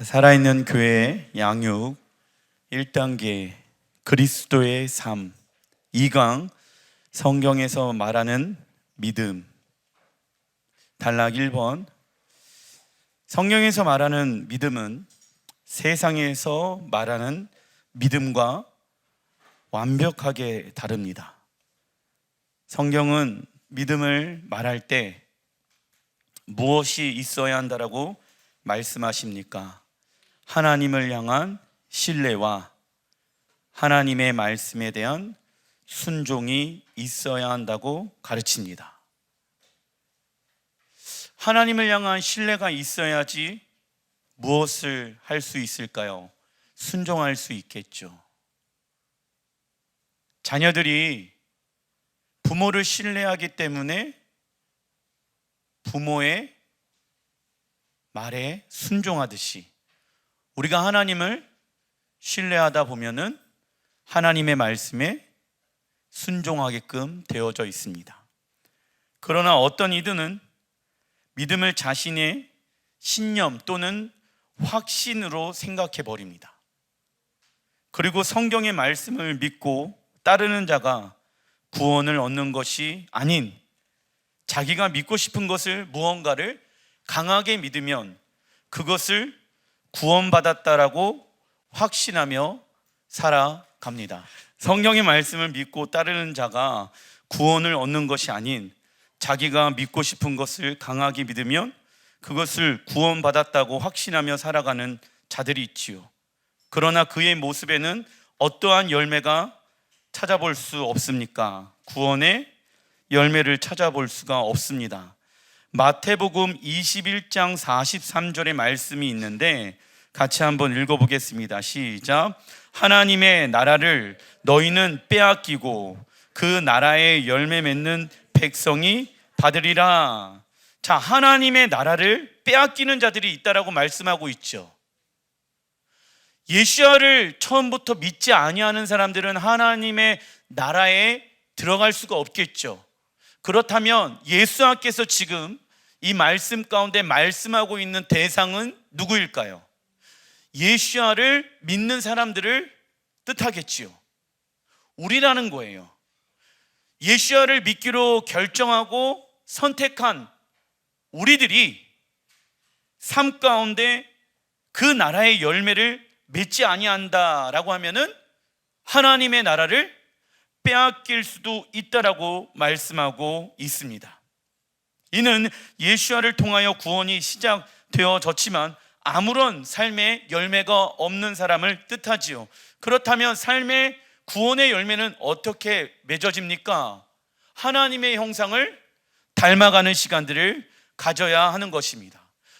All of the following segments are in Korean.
살아있는 교회 양육 1단계 그리스도의 삶 2강 성경에서 말하는 믿음. 단락 1번. 성경에서 말하는 믿음은 세상에서 말하는 믿음과 완벽하게 다릅니다. 성경은 믿음을 말할 때 무엇이 있어야 한다라고 말씀하십니까? 하나님을 향한 신뢰와 하나님의 말씀에 대한 순종이 있어야 한다고 가르칩니다. 하나님을 향한 신뢰가 있어야지 무엇을 할 수 있을까요? 순종할 수 있겠죠. 자녀들이 부모를 신뢰하기 때문에 부모의 말에 순종하듯이 우리가 하나님을 신뢰하다 보면은 하나님의 말씀에 순종하게끔 되어져 있습니다. 그러나 어떤 이들은 믿음을 자신의 신념 또는 확신으로 생각해 버립니다. 그리고 성경의 말씀을 믿고 따르는 자가 구원을 얻는 것이 아닌 자기가 믿고 싶은 것을 무언가를 강하게 믿으면 그것을 구원받았다라고 확신하며 살아갑니다. 성경의 말씀을 믿고 따르는 자가 구원을 얻는 것이 아닌 자기가 믿고 싶은 것을 강하게 믿으면 그것을 구원받았다고 확신하며 살아가는 자들이 있지요. 그러나 그의 모습에는 어떠한 열매가 찾아볼 수 없습니까? 구원의 열매를 찾아볼 수가 없습니다. 마태복음 21장 43절의 말씀이 있는데 같이 한번 읽어보겠습니다. 시작. 하나님의 나라를 너희는 빼앗기고 그 나라의 열매 맺는 백성이 받으리라. 자, 하나님의 나라를 빼앗기는 자들이 있다라고 말씀하고 있죠. 예수야를 처음부터 믿지 아니하는 사람들은 하나님의 나라에 들어갈 수가 없겠죠. 그렇다면 예수님께서 지금 이 말씀 가운데 말씀하고 있는 대상은 누구일까요? 예수야를 믿는 사람들을 뜻하겠지요. 우리라는 거예요. 예수야를 믿기로 결정하고 선택한 우리들이 삶 가운데 그 나라의 열매를 맺지 아니한다라고 하면은 하나님의 나라를 빼앗길 수도 있다라고 말씀하고 있습니다. 이는 예수야를 통하여 구원이 시작되어졌지만 아무런 삶의 열매가 없는 사람을 뜻하지요. 그렇다면 삶의 구원의 열매는 어떻게 맺어집니까? 하나님의 형상을 닮아가는 시간들을 가져야 하는 것입니다.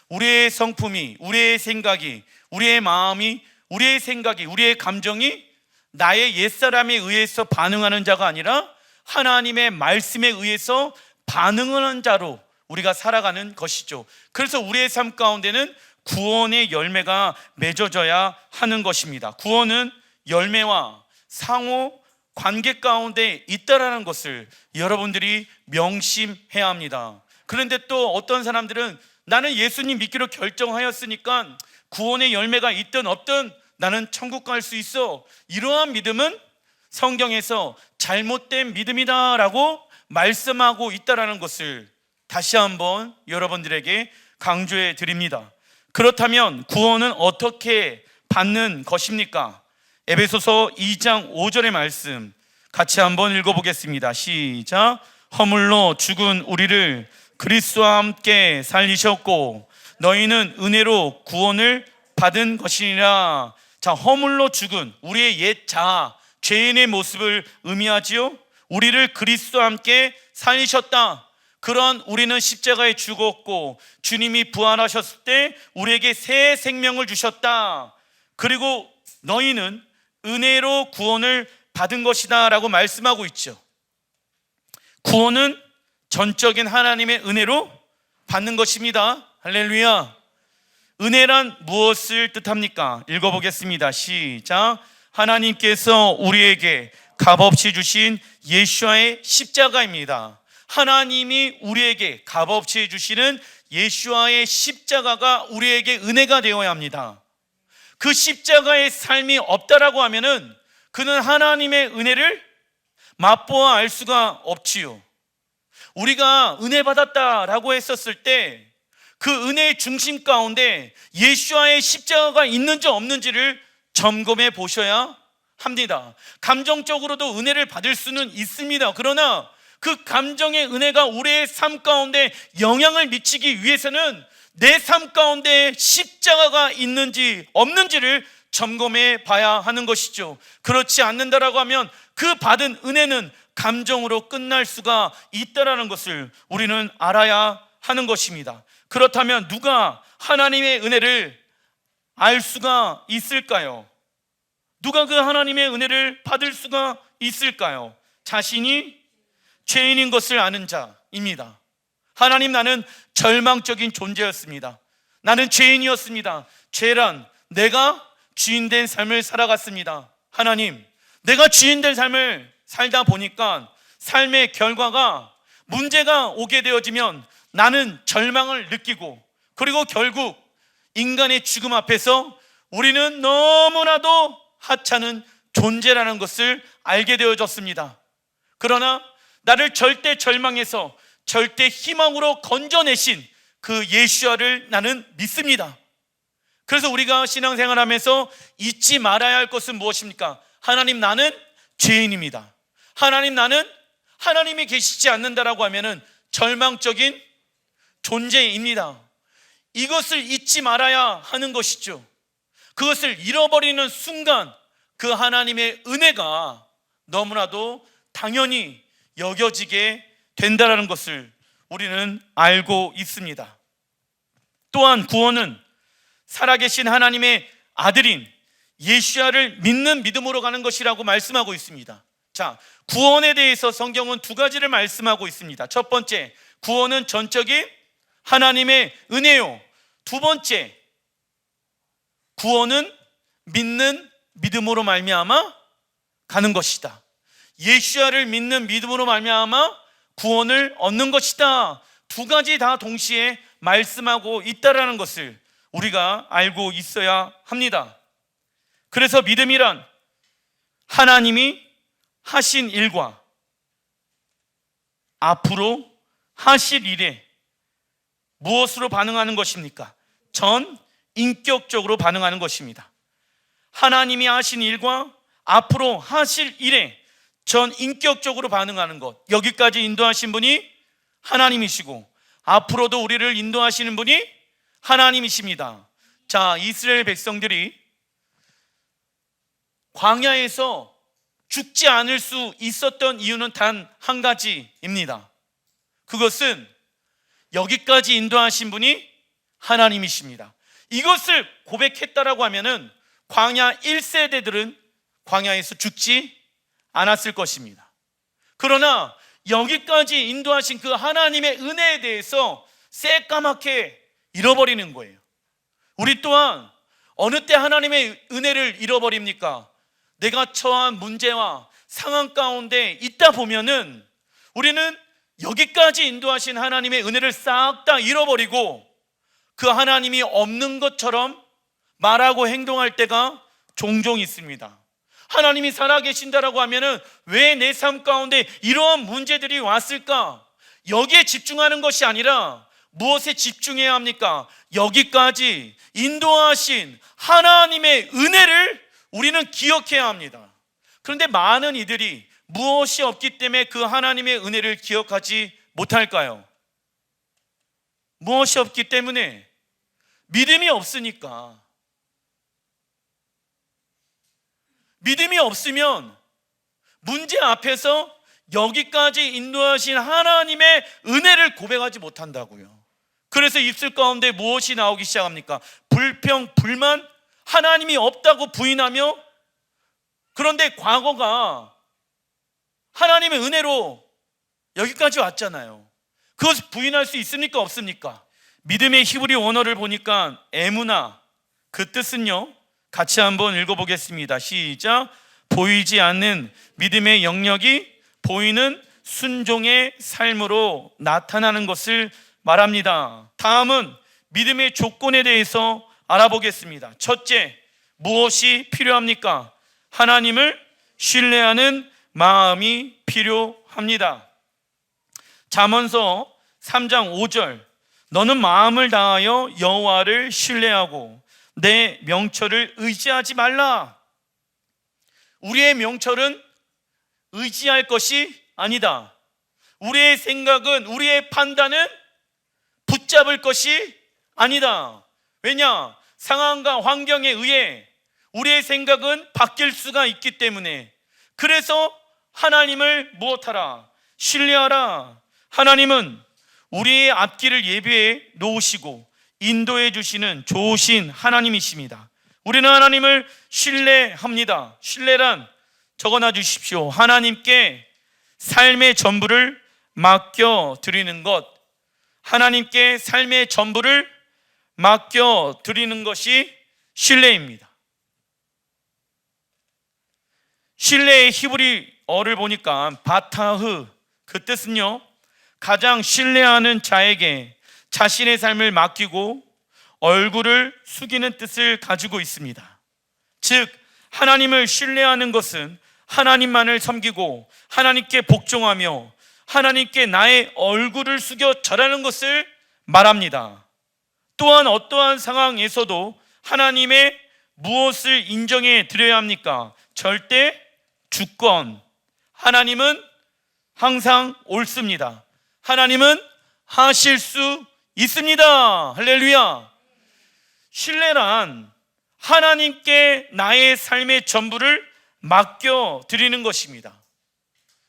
우리의 성품이, 우리의 생각이, 우리의 마음이, 우리의 생각이, 우리의 감정이 나의 옛사람에 의해서 반응하는 자가 아니라 하나님의 말씀에 의해서 반응하는 자로 우리가 살아가는 것이죠. 그래서 우리의 삶 가운데는 구원의 열매가 맺어져야 하는 것입니다. 구원은 열매와 상호 관계 가운데 있다라는 것을 여러분들이 명심해야 합니다. 그런데 또 어떤 사람들은 나는 예수님 믿기로 결정하였으니까 구원의 열매가 있든 없든 나는 천국 갈 수 있어. 이러한 믿음은 성경에서 잘못된 믿음이다라고 말씀하고 있다라는 것을 다시 한번 여러분들에게 강조해 드립니다. 그렇다면 구원은 어떻게 받는 것입니까? 에베소서 2장 5절의 말씀 같이 한번 읽어보겠습니다. 시작. 허물로 죽은 우리를 그리스도와 함께 살리셨고 너희는 은혜로 구원을 받은 것이니라. 자, 허물로 죽은 우리의 옛 자아, 죄인의 모습을 의미하지요. 우리를 그리스도와 함께 살리셨다. 그런 우리는 십자가에 죽었고 주님이 부활하셨을 때 우리에게 새 생명을 주셨다. 그리고 너희는 은혜로 구원을 받은 것이다 라고 말씀하고 있죠. 구원은 전적인 하나님의 은혜로 받는 것입니다. 할렐루야. 은혜란 무엇을 뜻합니까? 읽어보겠습니다. 시작. 하나님께서 우리에게 값없이 주신 예수와의 십자가입니다. 하나님이 우리에게 값없이 주시는 예수와의 십자가가 우리에게 은혜가 되어야 합니다. 그 십자가의 삶이 없다라고 하면은 그는 하나님의 은혜를 맛보아 알 수가 없지요. 우리가 은혜 받았다라고 했었을 때 그 은혜의 중심 가운데 예수와의 십자가가 있는지 없는지를 점검해 보셔야 합니다. 감정적으로도 은혜를 받을 수는 있습니다. 그러나 그 감정의 은혜가 우리의 삶 가운데 영향을 미치기 위해서는 내 삶 가운데 십자가가 있는지 없는지를 점검해 봐야 하는 것이죠. 그렇지 않는다라고 하면 그 받은 은혜는 감정으로 끝날 수가 있다라는 것을 우리는 알아야 하는 것입니다. 그렇다면 누가 하나님의 은혜를 알 수가 있을까요? 누가 그 하나님의 은혜를 받을 수가 있을까요? 자신이 죄인인 것을 아는 자입니다. 하나님, 나는 절망적인 존재였습니다. 나는 죄인이었습니다. 죄란 내가 주인된 삶을 살아갔습니다. 하나님, 내가 주인된 삶을 살다 보니까 삶의 결과가 문제가 오게 되어지면 나는 절망을 느끼고, 그리고 결국 인간의 죽음 앞에서 우리는 너무나도 하찮은 존재라는 것을 알게 되어졌습니다. 그러나 나를 절대 절망에서 절대 희망으로 건져내신 그 예수와를 나는 믿습니다. 그래서 우리가 신앙생활하면서 잊지 말아야 할 것은 무엇입니까? 하나님, 나는 죄인입니다. 하나님, 나는 하나님이 계시지 않는다라고 하면은 절망적인 존재입니다. 이것을 잊지 말아야 하는 것이죠. 그것을 잃어버리는 순간 그 하나님의 은혜가 너무나도 당연히 여겨지게 된다는 것을 우리는 알고 있습니다. 또한 구원은 살아계신 하나님의 아들인 예수야를 믿는 믿음으로 가는 것이라고 말씀하고 있습니다. 자, 구원에 대해서 성경은 두 가지를 말씀하고 있습니다. 첫 번째, 구원은 전적인 하나님의 은혜요. 두 번째, 구원은 믿는 믿음으로 말미암아 가는 것이다. 예수야를 믿는 믿음으로 말미암아 구원을 얻는 것이다. 두 가지 다 동시에 말씀하고 있다라는 것을 우리가 알고 있어야 합니다. 그래서 믿음이란 하나님이 하신 일과 앞으로 하실 일에 무엇으로 반응하는 것입니까? 전 인격적으로 반응하는 것입니다. 하나님이 하신 일과 앞으로 하실 일에 전 인격적으로 반응하는 것, 여기까지 인도하신 분이 하나님이시고 앞으로도 우리를 인도하시는 분이 하나님이십니다. 자, 이스라엘 백성들이 광야에서 죽지 않을 수 있었던 이유는 단 한 가지입니다. 그것은 여기까지 인도하신 분이 하나님이십니다. 이것을 고백했다라고 하면은 광야 1세대들은 광야에서 죽지 않았을 것입니다. 그러나 여기까지 인도하신 그 하나님의 은혜에 대해서 새까맣게 잃어버리는 거예요. 우리 또한 어느 때 하나님의 은혜를 잃어버립니까? 내가 처한 문제와 상황 가운데 있다 보면은 우리는 여기까지 인도하신 하나님의 은혜를 싹 다 잃어버리고 그 하나님이 없는 것처럼 말하고 행동할 때가 종종 있습니다. 하나님이 살아계신다라고 하면은 왜 내 삶 가운데 이러한 문제들이 왔을까? 여기에 집중하는 것이 아니라 무엇에 집중해야 합니까? 여기까지 인도하신 하나님의 은혜를 우리는 기억해야 합니다. 그런데 많은 이들이 무엇이 없기 때문에 그 하나님의 은혜를 기억하지 못할까요? 무엇이 없기 때문에? 믿음이 없으니까. 믿음이 없으면 문제 앞에서 여기까지 인도하신 하나님의 은혜를 고백하지 못한다고요. 그래서 입술 가운데 무엇이 나오기 시작합니까? 불평, 불만, 하나님이 없다고 부인하며, 그런데 과거가 하나님의 은혜로 여기까지 왔잖아요. 그것을 부인할 수 있습니까? 없습니까? 믿음의 히브리 원어를 보니까 에무나, 그 뜻은요, 같이 한번 읽어보겠습니다. 시작. 보이지 않는 믿음의 영역이 보이는 순종의 삶으로 나타나는 것을 말합니다. 다음은 믿음의 조건에 대해서 알아보겠습니다. 첫째, 무엇이 필요합니까? 하나님을 신뢰하는 마음이 필요합니다. 잠언서 3장 5절, 너는 마음을 다하여 여호와를 신뢰하고 내 명철을 의지하지 말라. 우리의 명철은 의지할 것이 아니다. 우리의 생각은, 우리의 판단은 붙잡을 것이 아니다. 왜냐? 상황과 환경에 의해 우리의 생각은 바뀔 수가 있기 때문에. 그래서 하나님을 무엇하라? 신뢰하라. 하나님은 우리의 앞길을 예비해 놓으시고 인도해 주시는 좋으신 하나님이십니다. 우리는 하나님을 신뢰합니다. 신뢰란, 적어놔 주십시오. 하나님께 삶의 전부를 맡겨드리는 것. 하나님께 삶의 전부를 맡겨드리는 것이 신뢰입니다. 신뢰의 히브리어를 보니까 바타흐, 그 뜻은요, 가장 신뢰하는 자에게 자신의 삶을 맡기고 얼굴을 숙이는 뜻을 가지고 있습니다. 즉, 하나님을 신뢰하는 것은 하나님만을 섬기고 하나님께 복종하며 하나님께 나의 얼굴을 숙여 절하는 것을 말합니다. 또한 어떠한 상황에서도 하나님의 무엇을 인정해 드려야 합니까? 절대 주권. 하나님은 항상 옳습니다. 하나님은 하실 수 있습니다. 할렐루야. 신뢰란 하나님께 나의 삶의 전부를 맡겨드리는 것입니다.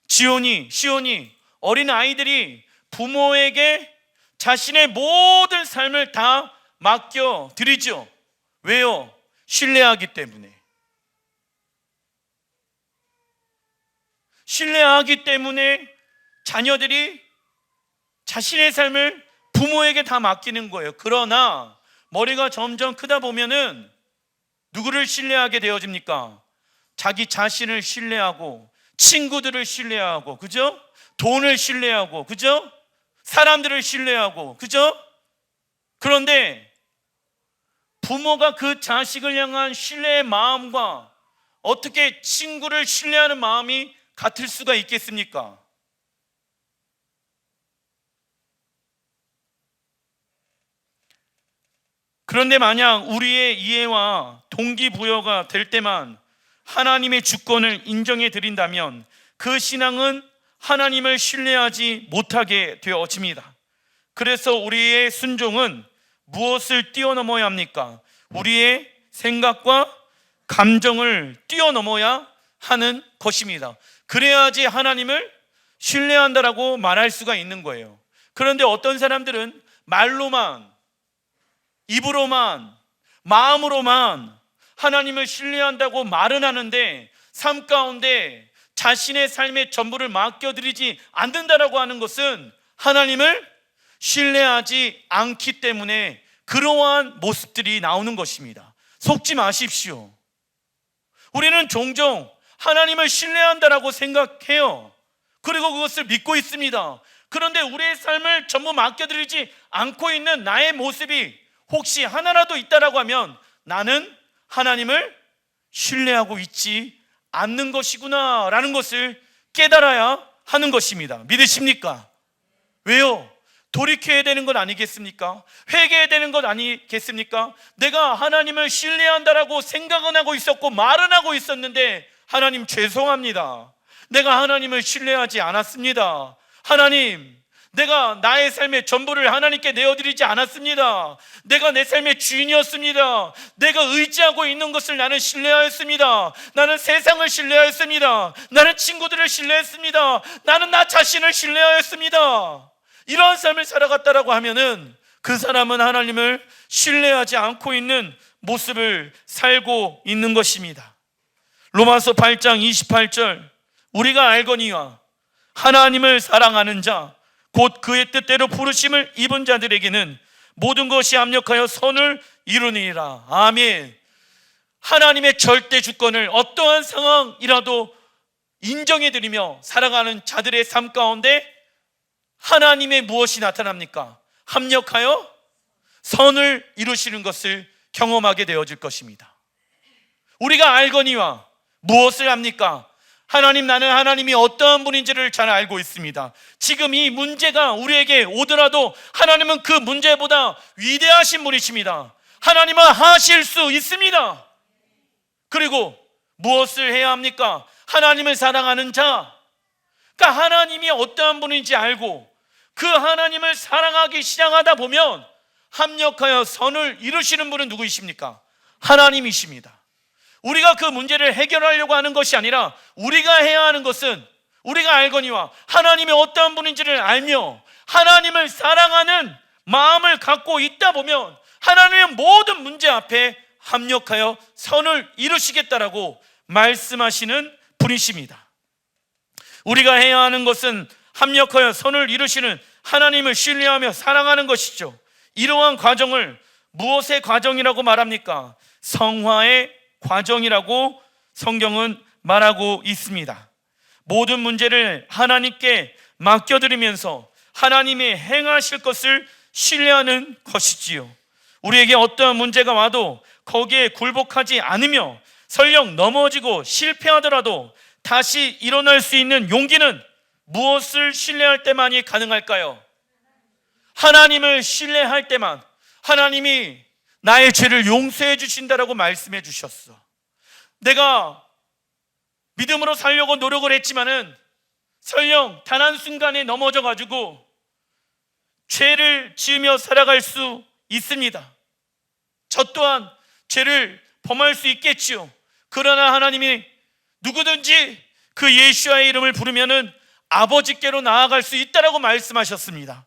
시온이, 어린 아이들이 부모에게 자신의 모든 삶을 다 맡겨드리죠. 왜요? 신뢰하기 때문에. 신뢰하기 때문에 자녀들이 자신의 삶을 부모에게 다 맡기는 거예요. 그러나 머리가 점점 크다 보면은 누구를 신뢰하게 되어집니까? 자기 자신을 신뢰하고 친구들을 신뢰하고, 그죠? 돈을 신뢰하고, 그죠? 사람들을 신뢰하고, 그죠? 그런데 부모가 그 자식을 향한 신뢰의 마음과 어떻게 친구를 신뢰하는 마음이 같을 수가 있겠습니까? 그런데 만약 우리의 이해와 동기부여가 될 때만 하나님의 주권을 인정해 드린다면 그 신앙은 하나님을 신뢰하지 못하게 되어집니다. 그래서 우리의 순종은 무엇을 뛰어넘어야 합니까? 우리의 생각과 감정을 뛰어넘어야 하는 것입니다. 그래야지 하나님을 신뢰한다라고 말할 수가 있는 거예요. 그런데 어떤 사람들은 말로만, 입으로만, 마음으로만 하나님을 신뢰한다고 말은 하는데 삶 가운데 자신의 삶의 전부를 맡겨드리지 않는다라고 하는 것은 하나님을 신뢰하지 않기 때문에 그러한 모습들이 나오는 것입니다. 속지 마십시오. 우리는 종종 하나님을 신뢰한다라고 생각해요. 그리고 그것을 믿고 있습니다. 그런데 우리의 삶을 전부 맡겨드리지 않고 있는 나의 모습이 혹시 하나라도 있다라고 하면 나는 하나님을 신뢰하고 있지 않는 것이구나 라는 것을 깨달아야 하는 것입니다. 믿으십니까? 왜요? 돌이켜야 되는 것 아니겠습니까? 회개해야 되는 것 아니겠습니까? 내가 하나님을 신뢰한다라고 생각은 하고 있었고 말은 하고 있었는데 하나님 죄송합니다. 내가 하나님을 신뢰하지 않았습니다. 하나님, 내가 나의 삶의 전부를 하나님께 내어드리지 않았습니다. 내가 내 삶의 주인이었습니다. 내가 의지하고 있는 것을 나는 신뢰하였습니다. 나는 세상을 신뢰하였습니다. 나는 친구들을 신뢰했습니다. 나는 나 자신을 신뢰하였습니다. 이러한 삶을 살아갔다라고 하면은 그 사람은 하나님을 신뢰하지 않고 있는 모습을 살고 있는 것입니다. 로마서 8장 28절, 우리가 알거니와 하나님을 사랑하는 자 곧 그의 뜻대로 부르심을 입은 자들에게는 모든 것이 합력하여 선을 이루니라. 아멘. 하나님의 절대 주권을 어떠한 상황이라도 인정해드리며 살아가는 자들의 삶 가운데 하나님의 무엇이 나타납니까? 합력하여 선을 이루시는 것을 경험하게 되어질 것입니다. 우리가 알거니와 무엇을 합니까? 하나님, 나는 하나님이 어떠한 분인지를 잘 알고 있습니다. 지금 이 문제가 우리에게 오더라도 하나님은 그 문제보다 위대하신 분이십니다. 하나님은 하실 수 있습니다. 그리고 무엇을 해야 합니까? 하나님을 사랑하는 자, 그러니까 하나님이 어떠한 분인지 알고 그 하나님을 사랑하기 시작하다 보면 합력하여 선을 이루시는 분은 누구이십니까? 하나님이십니다. 우리가 그 문제를 해결하려고 하는 것이 아니라 우리가 해야 하는 것은 우리가 알거니와 하나님이 어떠한 분인지를 알며 하나님을 사랑하는 마음을 갖고 있다 보면 하나님의 모든 문제 앞에 합력하여 선을 이루시겠다라고 말씀하시는 분이십니다. 우리가 해야 하는 것은 합력하여 선을 이루시는 하나님을 신뢰하며 사랑하는 것이죠. 이러한 과정을 무엇의 과정이라고 말합니까? 성화의 과정이라고 성경은 말하고 있습니다. 모든 문제를 하나님께 맡겨드리면서 하나님이 행하실 것을 신뢰하는 것이지요. 우리에게 어떠한 문제가 와도 거기에 굴복하지 않으며 설령 넘어지고 실패하더라도 다시 일어날 수 있는 용기는 무엇을 신뢰할 때만이 가능할까요? 하나님을 신뢰할 때만. 하나님이 나의 죄를 용서해 주신다라고 말씀해 주셨어. 내가 믿음으로 살려고 노력을 했지만은 설령 단 한순간에 넘어져 가지고 죄를 지으며 살아갈 수 있습니다. 저 또한 죄를 범할 수 있겠지요. 그러나 하나님이 누구든지 그 예수와의 이름을 부르면은 아버지께로 나아갈 수 있다라고 말씀하셨습니다.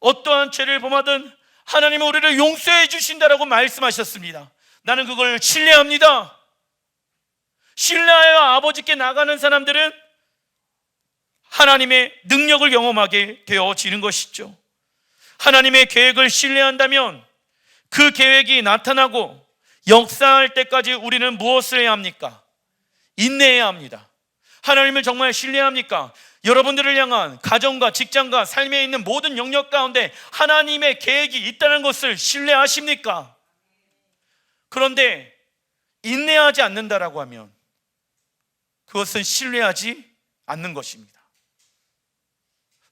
어떠한 죄를 범하든 하나님은 우리를 용서해 주신다라고 말씀하셨습니다. 나는 그걸 신뢰합니다. 신뢰하여 아버지께 나가는 사람들은 하나님의 능력을 경험하게 되어지는 것이죠. 하나님의 계획을 신뢰한다면 그 계획이 나타나고 역사할 때까지 우리는 무엇을 해야 합니까? 인내해야 합니다. 하나님을 정말 신뢰합니까? 여러분들을 향한 가정과 직장과 삶에 있는 모든 영역 가운데 하나님의 계획이 있다는 것을 신뢰하십니까? 그런데 인내하지 않는다라고 하면 그것은 신뢰하지 않는 것입니다.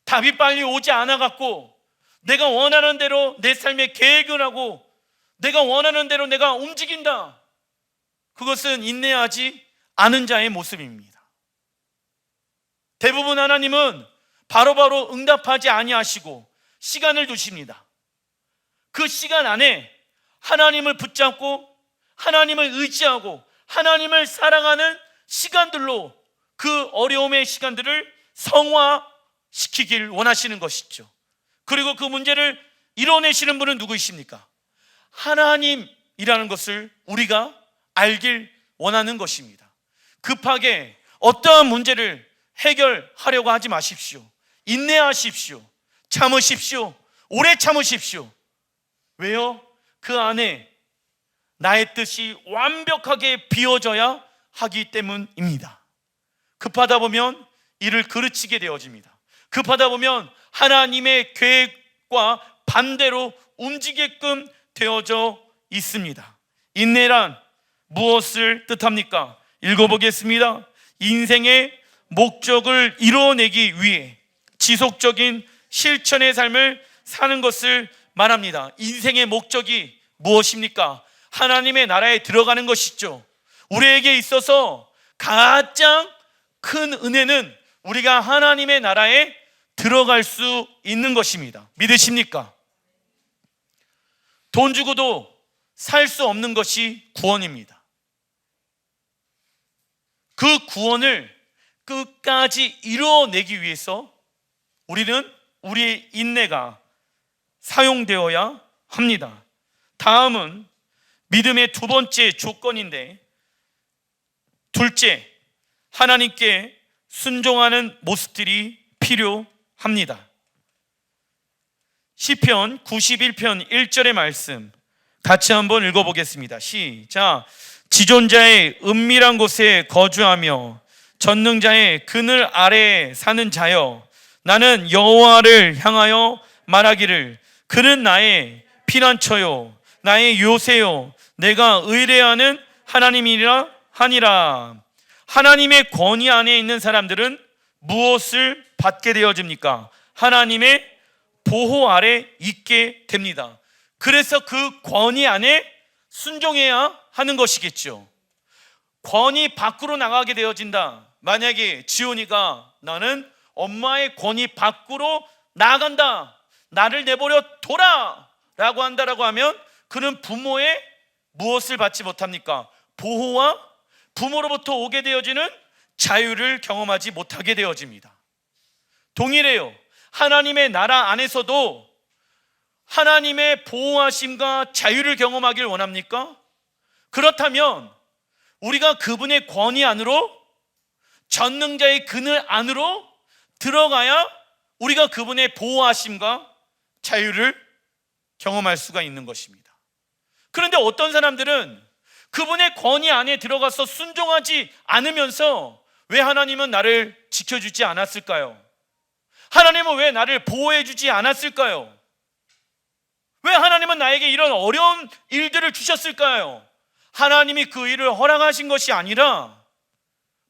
답이 빨리 오지 않아갖고 내가 원하는 대로 내 삶의 계획을 하고 내가 원하는 대로 내가 움직인다. 그것은 인내하지 않은 자의 모습입니다. 대부분 하나님은 바로바로 응답하지 아니하시고 시간을 두십니다. 그 시간 안에 하나님을 붙잡고 하나님을 의지하고 하나님을 사랑하는 시간들로 그 어려움의 시간들을 성화시키길 원하시는 것이죠. 그리고 그 문제를 이뤄내시는 분은 누구이십니까? 하나님이라는 것을 우리가 알길 원하는 것입니다. 급하게 어떠한 문제를 해결하려고 하지 마십시오. 인내하십시오. 참으십시오. 오래 참으십시오. 왜요? 그 안에 나의 뜻이 완벽하게 비워져야 하기 때문입니다. 급하다 보면 이를 그르치게 되어집니다. 급하다 보면 하나님의 계획과 반대로 움직이게끔 되어져 있습니다. 인내란 무엇을 뜻합니까? 읽어보겠습니다. 인생의 목적을 이뤄내기 위해 지속적인 실천의 삶을 사는 것을 말합니다. 인생의 목적이 무엇입니까? 하나님의 나라에 들어가는 것이죠. 우리에게 있어서 가장 큰 은혜는 우리가 하나님의 나라에 들어갈 수 있는 것입니다. 믿으십니까? 돈 주고도 살 수 없는 것이 구원입니다. 그 구원을 끝까지 이뤄내기 위해서 우리는 우리의 인내가 사용되어야 합니다. 다음은 믿음의 두 번째 조건인데, 둘째, 하나님께 순종하는 모습들이 필요합니다. 시편 91편 1절의 말씀 같이 한번 읽어보겠습니다. 시작. 지존자의 은밀한 곳에 거주하며 전능자의 그늘 아래에 사는 자여, 나는 여호와를 향하여 말하기를 그는 나의 피난처요 나의 요새요 내가 의뢰하는 하나님이라 하니라. 하나님의 권위 안에 있는 사람들은 무엇을 받게 되어집니까? 하나님의 보호 아래 있게 됩니다. 그래서 그 권위 안에 순종해야 하는 것이겠죠. 권위 밖으로 나가게 되어진다. 만약에 지온이가 나는 엄마의 권위 밖으로 나간다, 나를 내버려 둬라 라고 한다라고 하면 그는 부모의 무엇을 받지 못합니까? 보호와 부모로부터 오게 되어지는 자유를 경험하지 못하게 되어집니다. 동일해요. 하나님의 나라 안에서도 하나님의 보호하심과 자유를 경험하길 원합니까? 그렇다면 우리가 그분의 권위 안으로, 전능자의 그늘 안으로 들어가야 우리가 그분의 보호하심과 자유를 경험할 수가 있는 것입니다. 그런데 어떤 사람들은 그분의 권위 안에 들어가서 순종하지 않으면서 왜 하나님은 나를 지켜주지 않았을까요? 하나님은 왜 나를 보호해 주지 않았을까요? 왜 하나님은 나에게 이런 어려운 일들을 주셨을까요? 하나님이 그 일을 허락하신 것이 아니라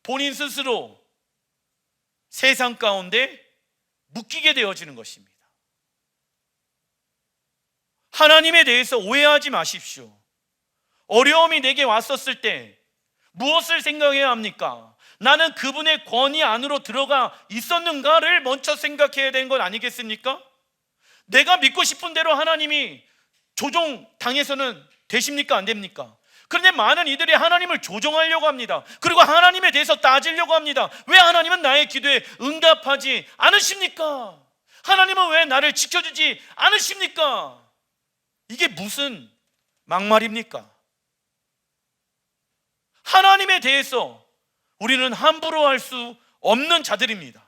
본인 스스로 세상 가운데 묶이게 되어지는 것입니다. 하나님에 대해서 오해하지 마십시오. 어려움이 내게 왔었을 때 무엇을 생각해야 합니까? 나는 그분의 권위 안으로 들어가 있었는가를 먼저 생각해야 되는 건 아니겠습니까? 내가 믿고 싶은 대로 하나님이 조종당해서는 되십니까? 안 됩니까? 그런데 많은 이들이 하나님을 조종하려고 합니다. 그리고 하나님에 대해서 따지려고 합니다. 왜 하나님은 나의 기도에 응답하지 않으십니까? 하나님은 왜 나를 지켜주지 않으십니까? 이게 무슨 막말입니까? 하나님에 대해서 우리는 함부로 할 수 없는 자들입니다.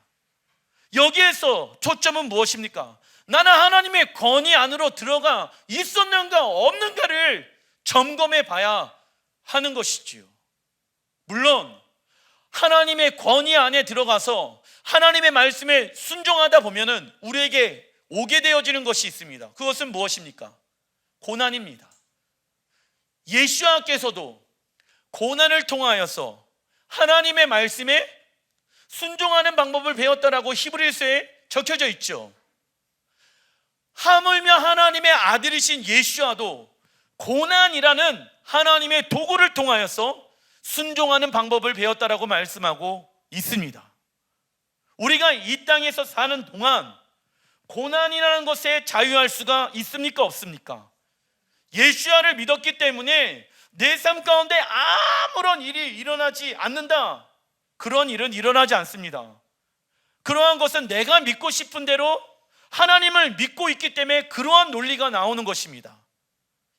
여기에서 초점은 무엇입니까? 나는 하나님의 권위 안으로 들어가 있었는가 없는가를 점검해 봐야 하는 것이지요. 물론 하나님의 권위 안에 들어가서 하나님의 말씀에 순종하다 보면은 우리에게 오게 되어지는 것이 있습니다. 그것은 무엇입니까? 고난입니다. 예수와께서도 고난을 통하여서 하나님의 말씀에 순종하는 방법을 배웠다라고 히브리서에 적혀져 있죠. 하물며 하나님의 아들이신 예수와도 고난이라는 하나님의 도구를 통하여서 순종하는 방법을 배웠다라고 말씀하고 있습니다. 우리가 이 땅에서 사는 동안 고난이라는 것에 자유할 수가 있습니까? 없습니까? 예수와를 믿었기 때문에 내 삶 가운데 아무런 일이 일어나지 않는다, 그런 일은 일어나지 않습니다. 그러한 것은 내가 믿고 싶은 대로 하나님을 믿고 있기 때문에 그러한 논리가 나오는 것입니다.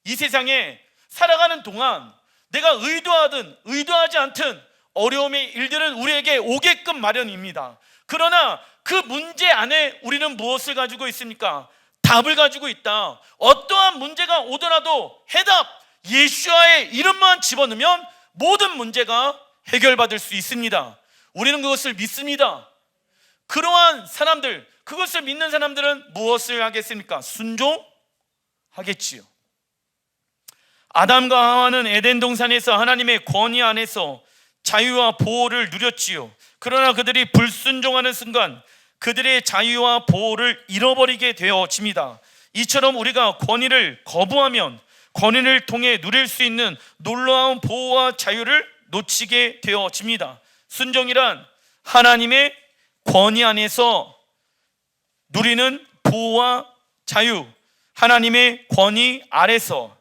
이 세상에 살아가는 동안 내가 의도하든 의도하지 않든 어려움의 일들은 우리에게 오게끔 마련입니다. 그러나 그 문제 안에 우리는 무엇을 가지고 있습니까? 답을 가지고 있다. 어떠한 문제가 오더라도 해답, 예수와의 이름만 집어넣으면 모든 문제가 해결받을 수 있습니다. 우리는 그것을 믿습니다. 그러한 사람들, 그것을 믿는 사람들은 무엇을 하겠습니까? 순종하겠지요. 아담과 하와는 에덴 동산에서 하나님의 권위 안에서 자유와 보호를 누렸지요. 그러나 그들이 불순종하는 순간 그들의 자유와 보호를 잃어버리게 되어집니다. 이처럼 우리가 권위를 거부하면 권위를 통해 누릴 수 있는 놀라운 보호와 자유를 놓치게 되어집니다. 순종이란 하나님의 권위 안에서 누리는 보호와 자유, 하나님의 권위 아래서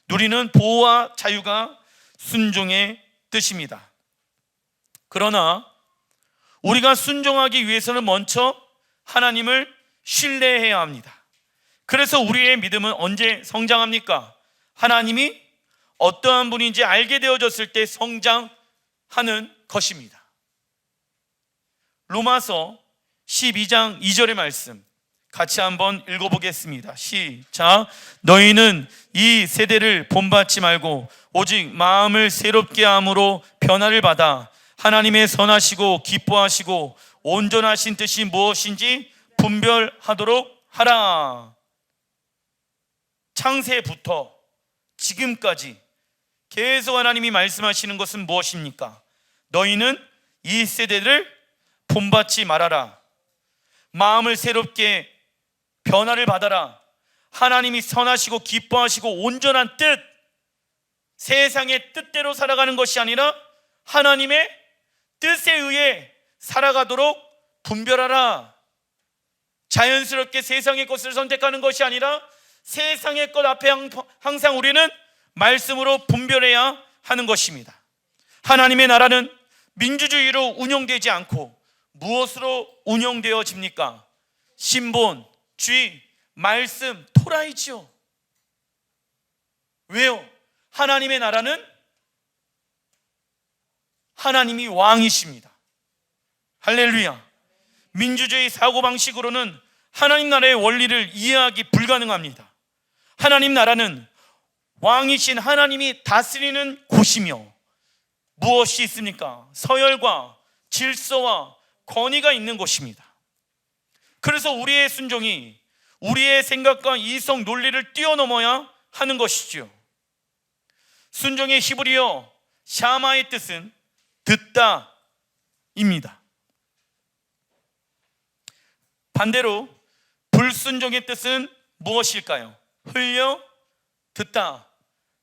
누리는 보호와 자유가 순종의 뜻입니다. 그러나 우리가 순종하기 위해서는 먼저 하나님을 신뢰해야 합니다. 그래서 우리의 믿음은 언제 성장합니까? 하나님이 어떠한 분인지 알게 되어졌을 때 성장하는 것입니다. 로마서 12장 2절의 말씀 같이 한번 읽어보겠습니다. 시작. 너희는 이 세대를 본받지 말고 오직 마음을 새롭게 함으로 변화를 받아 하나님의 선하시고 기뻐하시고 온전하신 뜻이 무엇인지 분별하도록 하라. 창세부터 지금까지 계속 하나님이 말씀하시는 것은 무엇입니까? 너희는 이 세대를 본받지 말아라. 마음을 새롭게 변화를 받아라. 하나님이 선하시고 기뻐하시고 온전한 뜻, 세상의 뜻대로 살아가는 것이 아니라 하나님의 뜻에 의해 살아가도록 분별하라. 자연스럽게 세상의 것을 선택하는 것이 아니라 세상의 것 앞에 항상 우리는 말씀으로 분별해야 하는 것입니다. 하나님의 나라는 민주주의로 운영되지 않고 무엇으로 운영되어집니까? 신본주의, 말씀, 토라이지요. 왜요? 하나님의 나라는 하나님이 왕이십니다. 할렐루야. 민주주의 사고방식으로는 하나님 나라의 원리를 이해하기 불가능합니다. 하나님 나라는 왕이신 하나님이 다스리는 곳이며 무엇이 있습니까? 서열과 질서와 권위가 있는 곳입니다. 그래서 우리의 순종이 우리의 생각과 이성 논리를 뛰어넘어야 하는 것이지요. 순종의 히브리어 샤마의 뜻은 듣다입니다. 반대로 불순종의 뜻은 무엇일까요? 흘려 듣다,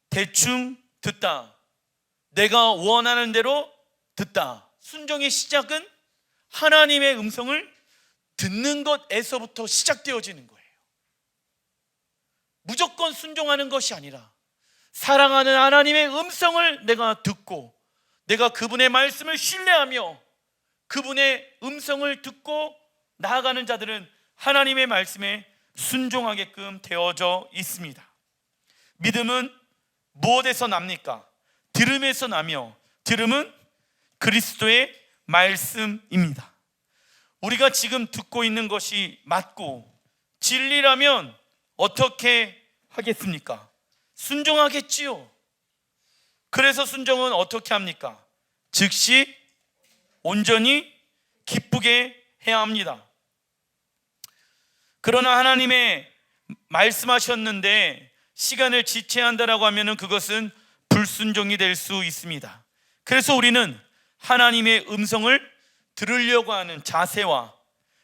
대충 듣다, 내가 원하는 대로 듣다. 순종의 시작은 하나님의 음성을 듣는 것에서부터 시작되어지는 거예요. 무조건 순종하는 것이 아니라 사랑하는 하나님의 음성을 내가 듣고 내가 그분의 말씀을 신뢰하며 그분의 음성을 듣고 나아가는 자들은 하나님의 말씀에 순종하게끔 되어져 있습니다. 믿음은 무엇에서 납니까? 들음에서 나며 들음은 그리스도의 말씀입니다. 우리가 지금 듣고 있는 것이 맞고 진리라면 어떻게 하겠습니까? 순종하겠지요. 그래서 순종은 어떻게 합니까? 즉시 온전히 기쁘게 해야 합니다. 그러나 하나님의 말씀하셨는데 시간을 지체한다라고 하면 그것은 불순종이 될 수 있습니다. 그래서 우리는 하나님의 음성을 들으려고 하는 자세와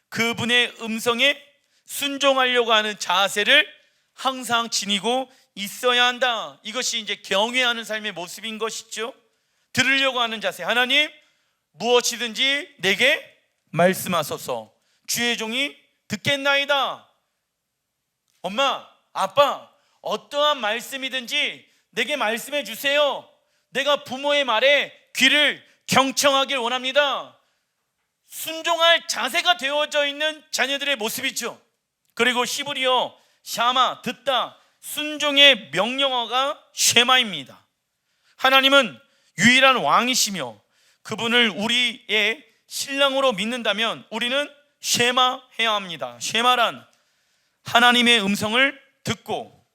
그분의 음성에 순종하려고 하는 자세를 항상 지니고 있어야 한다. 이것이 이제 경외하는 삶의 모습인 것이죠. 들으려고 하는 자세. 하나님, 무엇이든지 내게 말씀하소서. 주의 종이 듣겠나이다. 엄마, 아빠, 어떠한 말씀이든지 내게 말씀해 주세요. 내가 부모의 말에 귀를 경청하길 원합니다. 순종할 자세가 되어져 있는 자녀들의 모습이죠. 그리고 히브리어 샤마, 듣다, 순종의 명령어가 쉐마입니다. 하나님은 유일한 왕이시며 그분을 우리의 신랑으로 믿는다면 우리는 쉐마해야 합니다. 쉐마란 하나님의 음성을 듣고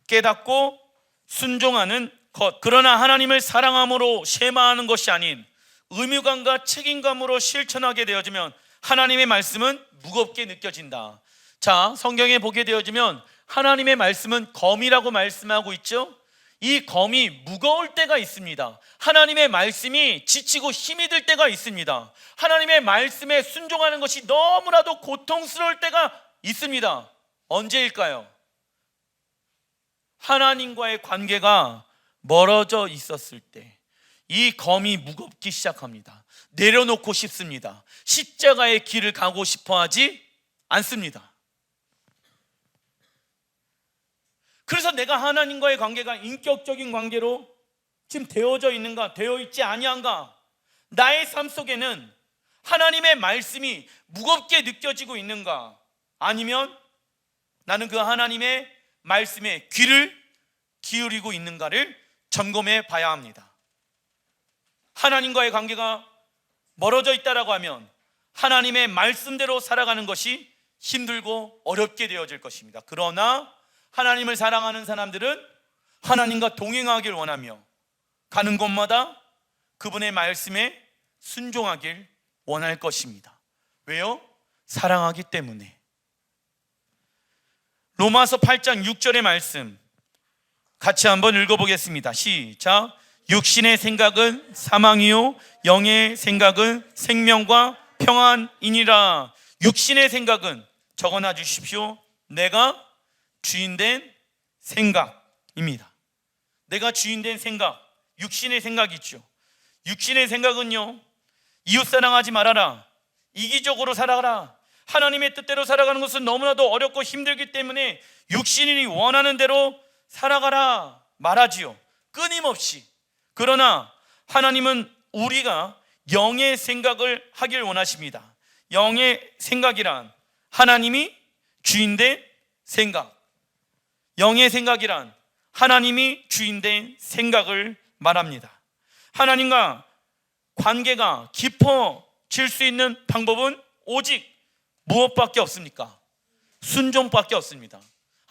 깨닫고 순종하는 것. 그러나 하나님을 사랑함으로 쉐마하는 것이 아닌 의무감과 책임감으로 실천하게 되어지면 하나님의 말씀은 무겁게 느껴진다. 자, 성경에 보게 되어지면 하나님의 말씀은 검이라고 말씀하고 있죠. 이 검이 무거울 때가 있습니다. 하나님의 말씀이 지치고 힘이 들 때가 있습니다. 하나님의 말씀에 순종하는 것이 너무나도 고통스러울 때가 있습니다. 언제일까요? 하나님과의 관계가 멀어져 있었을 때 이 검이 무겁기 시작합니다. 내려놓고 싶습니다. 십자가의 길을 가고 싶어 하지 않습니다. 그래서 내가 하나님과의 관계가 인격적인 관계로 지금 되어져 있는가, 되어 있지 아니한가? 나의 삶 속에는 하나님의 말씀이 무겁게 느껴지고 있는가? 아니면 나는 그 하나님의 말씀에 귀를 기울이고 있는가를 점검해 봐야 합니다. 하나님과의 관계가 멀어져 있다라고 하면 하나님의 말씀대로 살아가는 것이 힘들고 어렵게 되어질 것입니다. 그러나 하나님을 사랑하는 사람들은 하나님과 동행하길 원하며 가는 곳마다 그분의 말씀에 순종하길 원할 것입니다. 왜요? 사랑하기 때문에. 로마서 8장 6절의 말씀 같이 한번 읽어보겠습니다. 시작. 육신의 생각은 사망이요 영의 생각은 생명과 평안이니라. 육신의 생각은 적어놔 주십시오. 내가 주인된 생각입니다. 내가 주인된 생각, 육신의 생각이죠. 육신의 생각은요, 이웃사랑하지 말아라, 이기적으로 살아가라, 하나님의 뜻대로 살아가는 것은 너무나도 어렵고 힘들기 때문에 육신이 원하는 대로 살아가라 말하지요, 끊임없이. 그러나 하나님은 우리가 영의 생각을 하길 원하십니다. 영의 생각이란 하나님이 주인된 생각, 영의 생각이란 하나님이 주인된 생각을 말합니다. 하나님과 관계가 깊어질 수 있는 방법은 오직 무엇밖에 없습니까? 순종밖에 없습니다.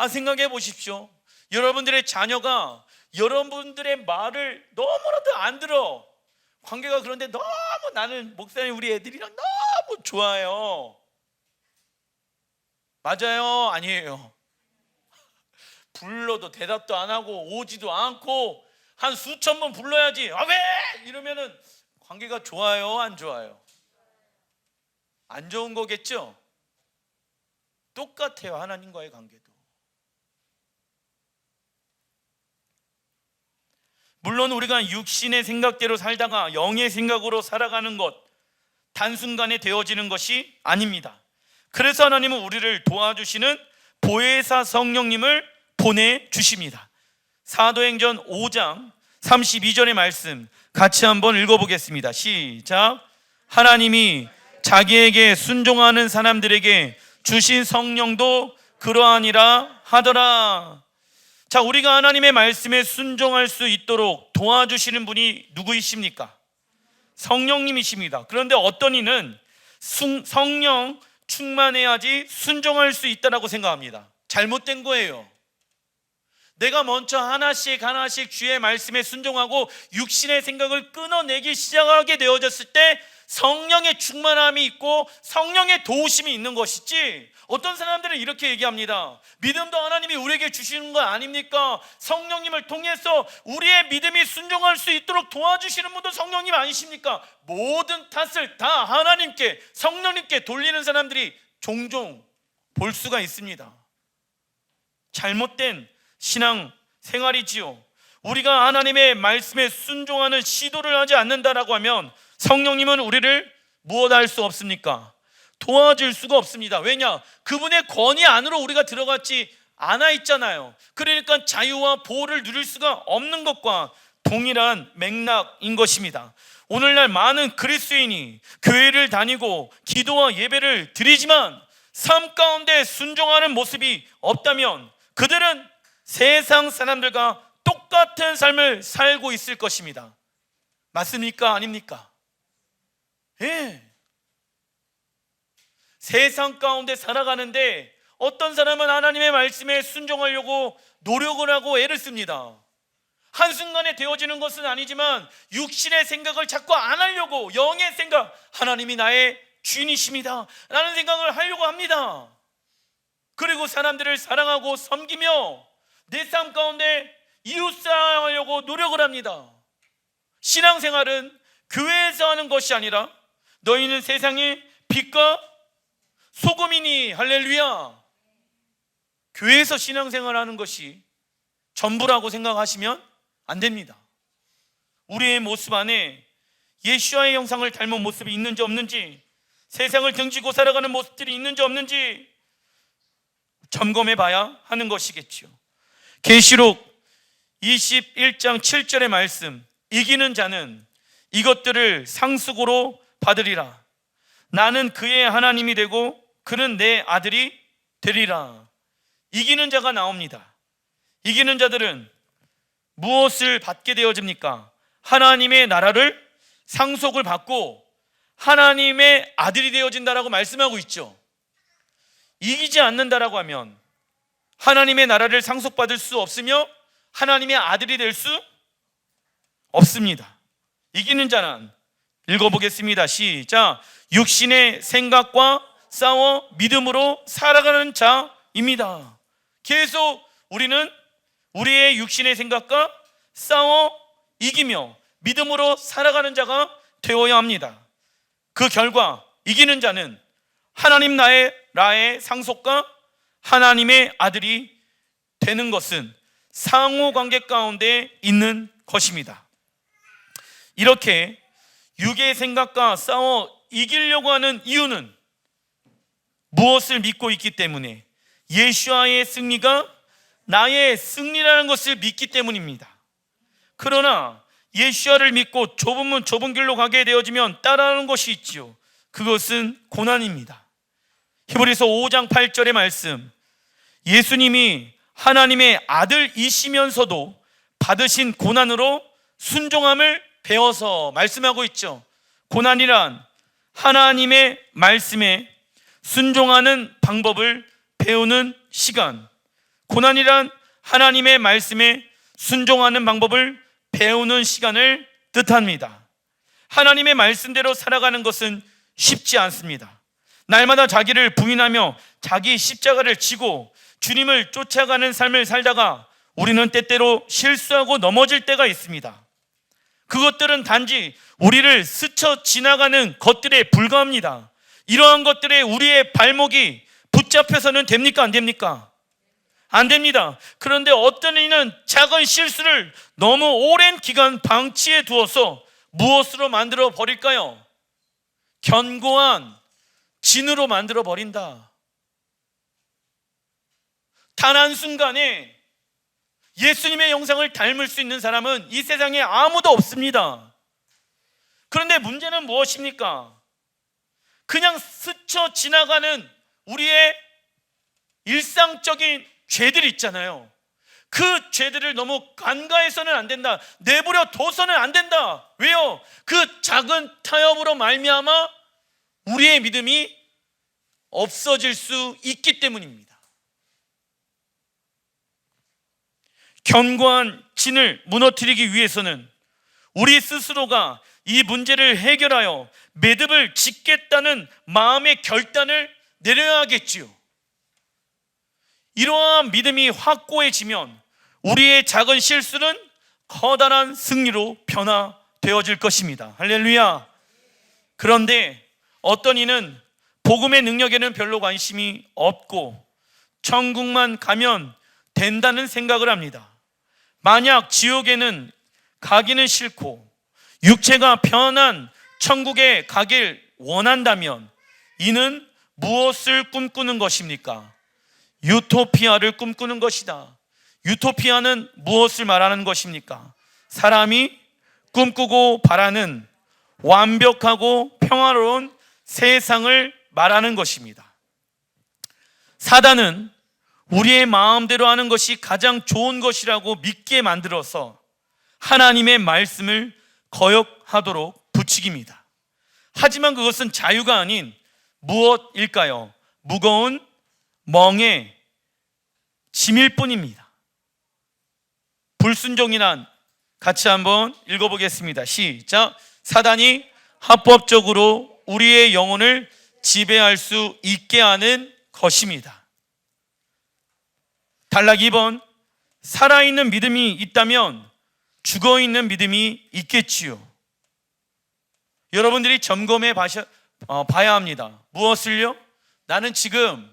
생각해 보십시오. 여러분들의 자녀가 여러분들의 말을 너무나도 안 들어. 관계가 그런데 너무 나는 목사님 우리 애들이랑 너무 좋아요. 맞아요? 아니에요? 불러도 대답도 안 하고 오지도 않고 한 수천 번 불러야지 왜? 이러면은 관계가 좋아요? 안 좋아요? 안 좋은 거겠죠? 똑같아요. 하나님과의 관계도. 물론 우리가 육신의 생각대로 살다가 영의 생각으로 살아가는 것 단순간에 되어지는 것이 아닙니다. 그래서 하나님은 우리를 도와주시는 보혜사 성령님을 보내주십니다. 사도행전 5장 32절의 말씀 같이 한번 읽어보겠습니다. 시작. 하나님이 자기에게 순종하는 사람들에게 주신 성령도 그러하니라 하더라. 자, 우리가 하나님의 말씀에 순종할 수 있도록 도와주시는 분이 누구이십니까? 성령님이십니다. 그런데 어떤 이는 성령 충만해야지 순종할 수 있다고 생각합니다. 잘못된 거예요. 내가 먼저 하나씩 주의 말씀에 순종하고 육신의 생각을 끊어내기 시작하게 되어졌을 때 성령의 충만함이 있고 성령의 도우심이 있는 것이지, 어떤 사람들은 이렇게 얘기합니다. 믿음도 하나님이 우리에게 주시는 거 아닙니까? 성령님을 통해서 우리의 믿음이 순종할 수 있도록 도와주시는 분도 성령님 아니십니까? 모든 탓을 다 하나님께, 성령님께 돌리는 사람들이 종종 볼 수가 있습니다. 잘못된 신앙 생활이지요. 우리가 하나님의 말씀에 순종하는 시도를 하지 않는다라고 하면 성령님은 우리를 무엇할 수 없습니까? 도와줄 수가 없습니다. 왜냐? 그분의 권위 안으로 우리가 들어갔지 않아 있잖아요. 그러니까 자유와 보호를 누릴 수가 없는 것과 동일한 맥락인 것입니다. 오늘날 많은 그리스도인이 교회를 다니고 기도와 예배를 드리지만 삶 가운데 순종하는 모습이 없다면 그들은 세상 사람들과 똑같은 삶을 살고 있을 것입니다. 맞습니까? 아닙니까? 예. 세상 가운데 살아가는데 어떤 사람은 하나님의 말씀에 순종하려고 노력을 하고 애를 씁니다. 한순간에 되어지는 것은 아니지만 육신의 생각을 자꾸 안 하려고, 영의 생각, 하나님이 나의 주인이십니다 라는 생각을 하려고 합니다. 그리고 사람들을 사랑하고 섬기며 내 삶 가운데 이웃사랑하려고 노력을 합니다. 신앙생활은 교회에서 하는 것이 아니라 너희는 세상의 빛과 소금이니, 할렐루야. 교회에서 신앙생활하는 것이 전부라고 생각하시면 안 됩니다. 우리의 모습 안에 예수와의 형상을 닮은 모습이 있는지 없는지, 세상을 등지고 살아가는 모습들이 있는지 없는지 점검해 봐야 하는 것이겠죠. 계시록 21장 7절의 말씀, 이기는 자는 이것들을 상속으로 받으리라. 나는 그의 하나님이 되고 그는 내 아들이 되리라. 이기는 자가 나옵니다. 이기는 자들은 무엇을 받게 되어집니까? 하나님의 나라를 상속을 받고 하나님의 아들이 되어진다라고 말씀하고 있죠. 이기지 않는다라고 하면 하나님의 나라를 상속받을 수 없으며 하나님의 아들이 될 수 없습니다. 이기는 자는, 읽어보겠습니다. 시작. 육신의 생각과 싸워 믿음으로 살아가는 자입니다. 계속 우리는 우리의 육신의 생각과 싸워 이기며 믿음으로 살아가는 자가 되어야 합니다. 그 결과 이기는 자는 하나님 나라의 상속과 하나님의 아들이 되는 것은 상호관계 가운데 있는 것입니다. 이렇게 육의 생각과 싸워 이기려고 하는 이유는 무엇을 믿고 있기 때문에, 예수와의 승리가 나의 승리라는 것을 믿기 때문입니다. 그러나 예수와를 믿고 좁은 길로 가게 되어지면 따라하는 것이 있지요. 그것은 고난입니다. 히브리서 5장 8절의 말씀, 예수님이 하나님의 아들이시면서도 받으신 고난으로 순종함을 배워서 말씀하고 있죠. 고난이란 하나님의 말씀에 순종하는 방법을 배우는 시간, 고난이란 하나님의 말씀에 순종하는 방법을 배우는 시간을 뜻합니다. 하나님의 말씀대로 살아가는 것은 쉽지 않습니다. 날마다 자기를 부인하며 자기 십자가를 지고 주님을 쫓아가는 삶을 살다가 우리는 때때로 실수하고 넘어질 때가 있습니다. 그것들은 단지 우리를 스쳐 지나가는 것들에 불과합니다. 이러한 것들에 우리의 발목이 붙잡혀서는 됩니까? 안 됩니까? 안 됩니다. 그런데 어떤 이는 작은 실수를 너무 오랜 기간 방치해 두어서 무엇으로 만들어 버릴까요? 견고한 진으로 만들어 버린다. 단 한순간에 예수님의 형상을 닮을 수 있는 사람은 이 세상에 아무도 없습니다. 그런데 문제는 무엇입니까? 그냥 스쳐 지나가는 우리의 일상적인 죄들이 있잖아요. 그 죄들을 너무 간과해서는 안 된다. 내버려 둬서는 안 된다. 왜요? 그 작은 타협으로 말미암아 우리의 믿음이 없어질 수 있기 때문입니다. 견고한 진을 무너뜨리기 위해서는 우리 스스로가 이 문제를 해결하여 매듭을 짓겠다는 마음의 결단을 내려야 하겠지요. 이러한 믿음이 확고해지면 우리의 작은 실수는 커다란 승리로 변화되어질 것입니다. 할렐루야. 그런데 어떤 이는 복음의 능력에는 별로 관심이 없고 천국만 가면 된다는 생각을 합니다. 만약 지옥에는 가기는 싫고 육체가 편한 천국에 가길 원한다면 이는 무엇을 꿈꾸는 것입니까? 유토피아를 꿈꾸는 것이다. 유토피아는 무엇을 말하는 것입니까? 사람이 꿈꾸고 바라는 완벽하고 평화로운 세상을 말하는 것입니다. 사단은 우리의 마음대로 하는 것이 가장 좋은 것이라고 믿게 만들어서 하나님의 말씀을 거역하도록 부추깁니다. 하지만 그것은 자유가 아닌 무엇일까요? 무거운 멍에 짐일 뿐입니다. 불순종이란, 같이 한번 읽어보겠습니다. 시작. 사단이 합법적으로 우리의 영혼을 지배할 수 있게 하는 것입니다. 단락 2번, 살아있는 믿음이 있다면 죽어있는 믿음이 있겠지요. 여러분들이 점검해 봐야 합니다. 무엇을요? 나는 지금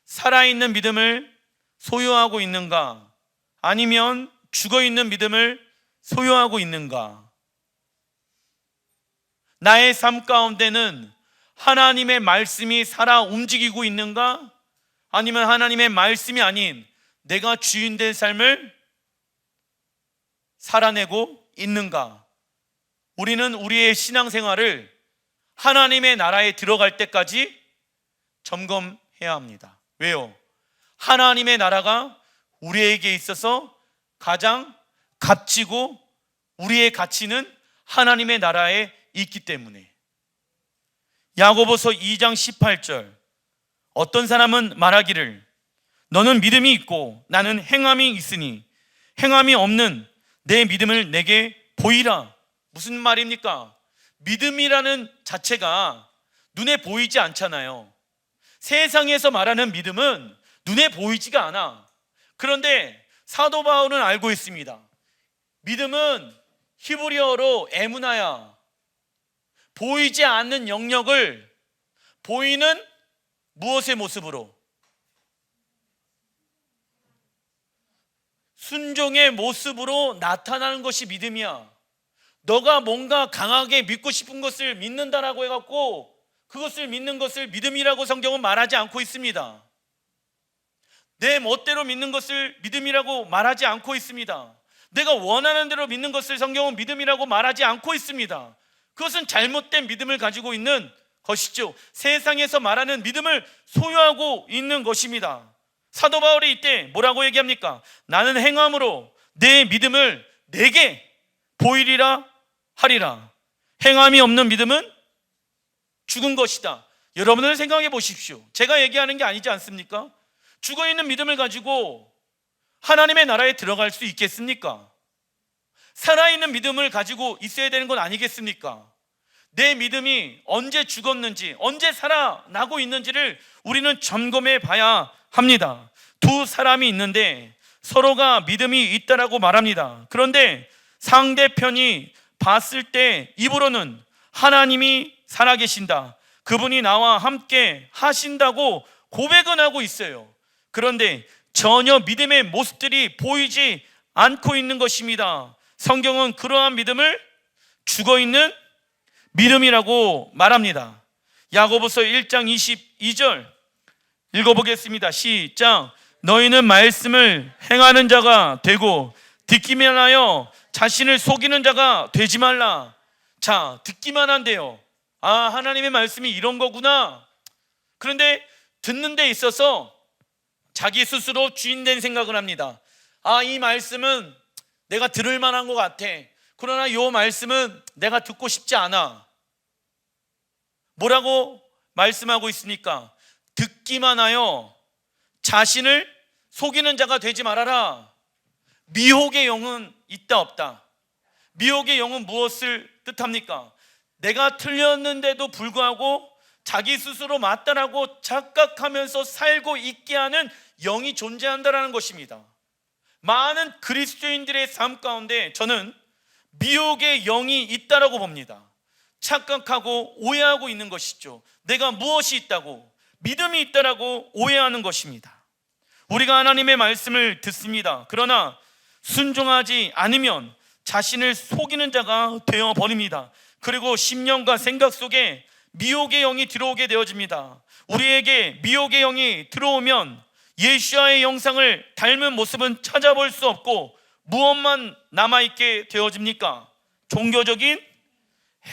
살아있는 믿음을 소유하고 있는가? 아니면 죽어있는 믿음을 소유하고 있는가? 나의 삶 가운데는 하나님의 말씀이 살아 움직이고 있는가? 아니면 하나님의 말씀이 아닌 내가 주인 된 삶을 살아내고 있는가? 우리는 우리의 신앙생활을 하나님의 나라에 들어갈 때까지 점검해야 합니다. 왜요? 하나님의 나라가 우리에게 있어서 가장 값지고 우리의 가치는 하나님의 나라에 있기 때문에. 야고보서 2장 18절, 어떤 사람은 말하기를 너는 믿음이 있고 나는 행함이 있으니 행함이 없는 내 믿음을 내게 보이라. 무슨 말입니까? 믿음이라는 자체가 눈에 보이지 않잖아요. 세상에서 말하는 믿음은 눈에 보이지가 않아. 그런데 사도 바울은 알고 있습니다. 믿음은 히브리어로 에무나야, 보이지 않는 영역을 보이는 무엇의 모습으로? 순종의 모습으로 나타나는 것이 믿음이야. 너가 뭔가 강하게 믿고 싶은 것을 믿는다라고 해갖고 그것을 믿는 것을 믿음이라고 성경은 말하지 않고 있습니다. 내 멋대로 믿는 것을 믿음이라고 말하지 않고 있습니다. 내가 원하는 대로 믿는 것을 성경은 믿음이라고 말하지 않고 있습니다. 그것은 잘못된 믿음을 가지고 있는 것이죠. 세상에서 말하는 믿음을 소유하고 있는 것입니다. 사도 바울이 이때 뭐라고 얘기합니까? 나는 행함으로 내 믿음을 내게 보이리라 하리라. 행함이 없는 믿음은 죽은 것이다. 여러분들 생각해 보십시오. 제가 얘기하는 게 아니지 않습니까? 죽어있는 믿음을 가지고 하나님의 나라에 들어갈 수 있겠습니까? 살아있는 믿음을 가지고 있어야 되는 건 아니겠습니까? 내 믿음이 언제 죽었는지, 언제 살아나고 있는지를 우리는 점검해 봐야 합니다. 두 사람이 있는데 서로가 믿음이 있다라고 말합니다. 그런데 상대편이 봤을 때 입으로는 하나님이 살아계신다, 그분이 나와 함께 하신다고 고백은 하고 있어요. 그런데 전혀 믿음의 모습들이 보이지 않고 있는 것입니다. 성경은 그러한 믿음을 죽어있는 믿음이라고 말합니다. 야고보서 1장 22절 읽어보겠습니다. 시작. 너희는 말씀을 행하는 자가 되고 듣기만 하여 자신을 속이는 자가 되지 말라. 자, 듣기만 한대요. 아, 하나님의 말씀이 이런 거구나. 그런데 듣는 데 있어서 자기 스스로 주인된 생각을 합니다. 아, 이 말씀은 내가 들을 만한 것 같아. 그러나 이 말씀은 내가 듣고 싶지 않아. 뭐라고 말씀하고 있습니까? 듣기만 하여 자신을 속이는 자가 되지 말아라. 미혹의 영은 있다 없다? 미혹의 영은 무엇을 뜻합니까? 내가 틀렸는데도 불구하고 자기 스스로 맞다라고 착각하면서 살고 있게 하는 영이 존재한다는 것입니다. 많은 그리스도인들의 삶 가운데 저는 미혹의 영이 있다라고 봅니다. 착각하고 오해하고 있는 것이죠. 내가 무엇이 있다고, 믿음이 있다라고 오해하는 것입니다. 우리가 하나님의 말씀을 듣습니다. 그러나 순종하지 않으면 자신을 속이는 자가 되어버립니다. 그리고 심령과 생각 속에 미혹의 영이 들어오게 되어집니다. 우리에게 미혹의 영이 들어오면 예수와의 형상을 닮은 모습은 찾아볼 수 없고 무엇만 남아있게 되어집니까? 종교적인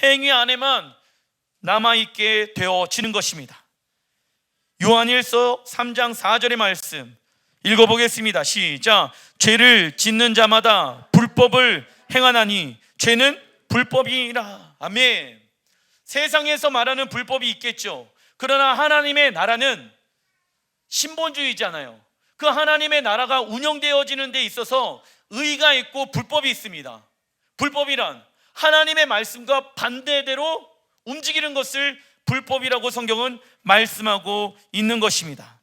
행위 안에만 남아있게 되어지는 것입니다. 요한일서 3장 4절의 말씀 읽어보겠습니다. 시작. 죄를 짓는 자마다 불법을 행하나니 죄는 불법이라. 아멘. 세상에서 말하는 불법이 있겠죠. 그러나 하나님의 나라는 신본주의잖아요. 그 하나님의 나라가 운영되어지는 데 있어서 의가 있고 불법이 있습니다. 불법이란 하나님의 말씀과 반대대로 움직이는 것을 불법이라고 성경은 말씀하고 있는 것입니다.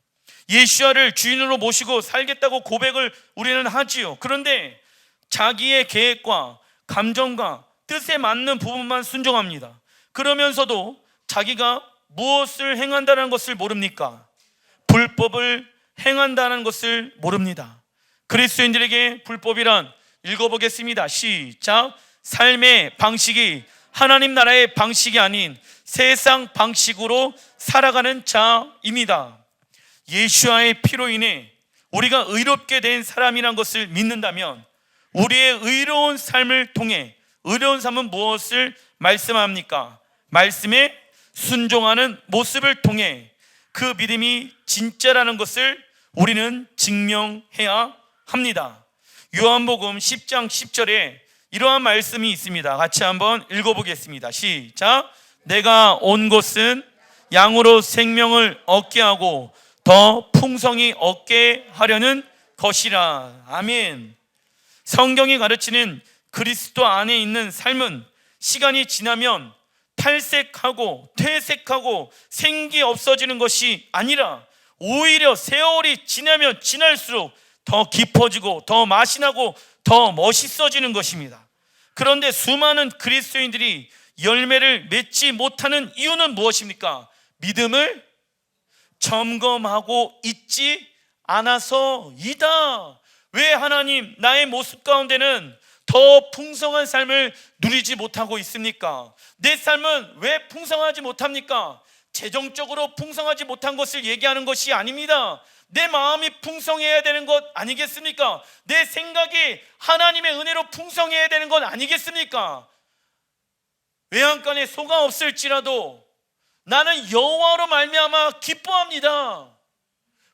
예수와를 주인으로 모시고 살겠다고 고백을 우리는 하지요. 그런데 자기의 계획과 감정과 뜻에 맞는 부분만 순종합니다. 그러면서도 자기가 무엇을 행한다는 것을 모릅니까? 불법을 행한다는 것을 모릅니다. 그리스도인들에게 불법이란 읽어보겠습니다. 시작. 삶의 방식이 하나님 나라의 방식이 아닌 세상 방식으로 살아가는 자입니다. 예수와의 피로 인해 우리가 의롭게 된 사람이란 것을 믿는다면 우리의 의로운 삶을 통해, 의로운 삶은 무엇을 말씀합니까? 말씀에 순종하는 모습을 통해 그 믿음이 진짜라는 것을 우리는 증명해야 합니다. 요한복음 10장 10절에 이러한 말씀이 있습니다. 같이 한번 읽어보겠습니다. 시작. 내가 온 것은 양으로 생명을 얻게 하고 더 풍성히 얻게 하려는 것이라. 아멘. 성경이 가르치는 그리스도 안에 있는 삶은 시간이 지나면 탈색하고 퇴색하고 생기 없어지는 것이 아니라 오히려 세월이 지나면 지날수록 더 깊어지고 더 맛이 나고 더 멋있어지는 것입니다. 그런데 수많은 그리스도인들이 열매를 맺지 못하는 이유는 무엇입니까? 믿음을 점검하고 있지 않아서이다. 왜 하나님, 나의 모습 가운데는 더 풍성한 삶을 누리지 못하고 있습니까? 내 삶은 왜 풍성하지 못합니까? 재정적으로 풍성하지 못한 것을 얘기하는 것이 아닙니다. 내 마음이 풍성해야 되는 것 아니겠습니까? 내 생각이 하나님의 은혜로 풍성해야 되는 것 아니겠습니까? 외양간에 소가 없을지라도 나는 여호와로 말미암아 기뻐합니다.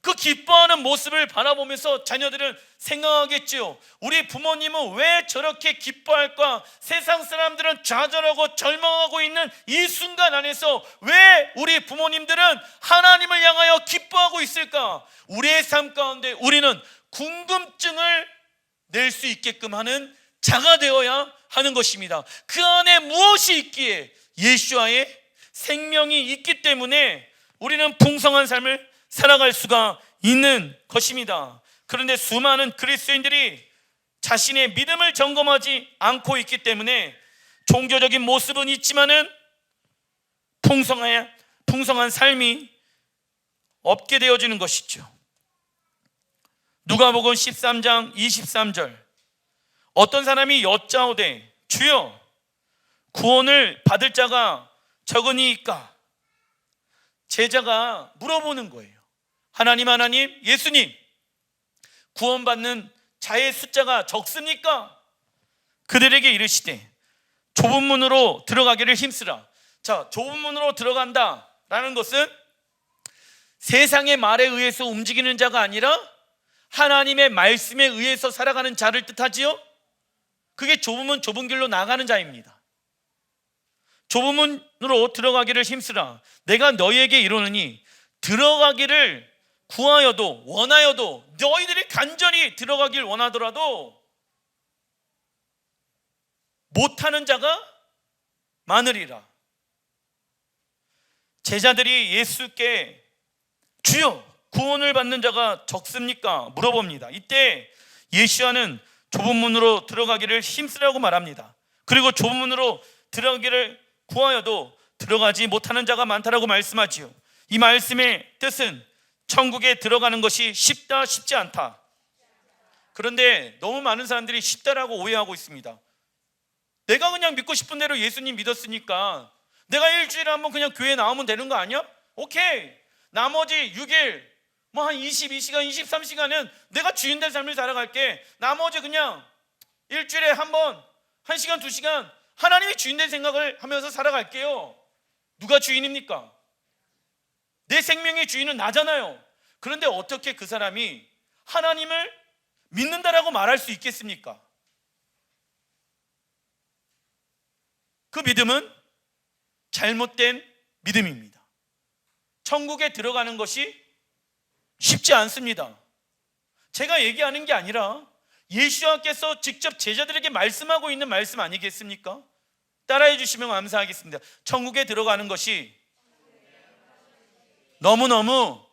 그 기뻐하는 모습을 바라보면서 자녀들은 생각하겠지요. 우리 부모님은 왜 저렇게 기뻐할까? 세상 사람들은 좌절하고 절망하고 있는 이 순간 안에서 왜 우리 부모님들은 하나님을 향하여 기뻐하고 있을까? 우리의 삶 가운데 우리는 궁금증을 낼 수 있게끔 하는 자가 되어야 하는 것입니다. 그 안에 무엇이 있기에? 예수와의 생명이 있기 때문에 우리는 풍성한 삶을 살아갈 수가 있는 것입니다. 그런데 수많은 그리스도인들이 자신의 믿음을 점검하지 않고 있기 때문에 종교적인 모습은 있지만은 풍성한 삶이 없게 되어지는 것이죠. 누가복음 13장 23절, 어떤 사람이 여짜오되 주여 구원을 받을 자가 적으니까? 제자가 물어보는 거예요. 하나님, 예수님, 구원받는 자의 숫자가 적습니까? 그들에게 이르시되 좁은 문으로 들어가기를 힘쓰라. 자, 좁은 문으로 들어간다라는 것은 세상의 말에 의해서 움직이는 자가 아니라 하나님의 말씀에 의해서 살아가는 자를 뜻하지요. 그게 좁은 문, 좁은 길로 나가는 자입니다. 좁은 문으로 들어가기를 힘쓰라. 내가 너희에게 이르노니 들어가기를 구하여도 원하여도 너희들이 간절히 들어가길 원하더라도 못하는 자가 많으리라. 제자들이 예수께 주여 구원을 받는 자가 적습니까? 물어봅니다. 이때 예수와는 좁은 문으로 들어가기를 힘쓰라고 말합니다. 그리고 좁은 문으로 들어가기를 구하여도 들어가지 못하는 자가 많다라고 말씀하지요. 이 말씀의 뜻은 천국에 들어가는 것이 쉽다, 쉽지 않다. 그런데 너무 많은 사람들이 쉽다라고 오해하고 있습니다. 내가 그냥 믿고 싶은 대로 예수님 믿었으니까 내가 일주일에 한번 그냥 교회 나오면 되는 거 아니야? 오케이. 나머지 6일 한 22시간, 23시간은 내가 주인 될 삶을 살아갈게. 나머지 그냥 일주일에 한번 1시간, 2시간 하나님이 주인 될 생각을 하면서 살아갈게요. 누가 주인입니까? 내 생명의 주인은 나잖아요. 그런데 어떻게 그 사람이 하나님을 믿는다라고 말할 수 있겠습니까? 그 믿음은 잘못된 믿음입니다. 천국에 들어가는 것이 쉽지 않습니다. 제가 얘기하는 게 아니라 예수님께서 직접 제자들에게 말씀하고 있는 말씀 아니겠습니까? 따라해 주시면 감사하겠습니다. 천국에 들어가는 것이 너무너무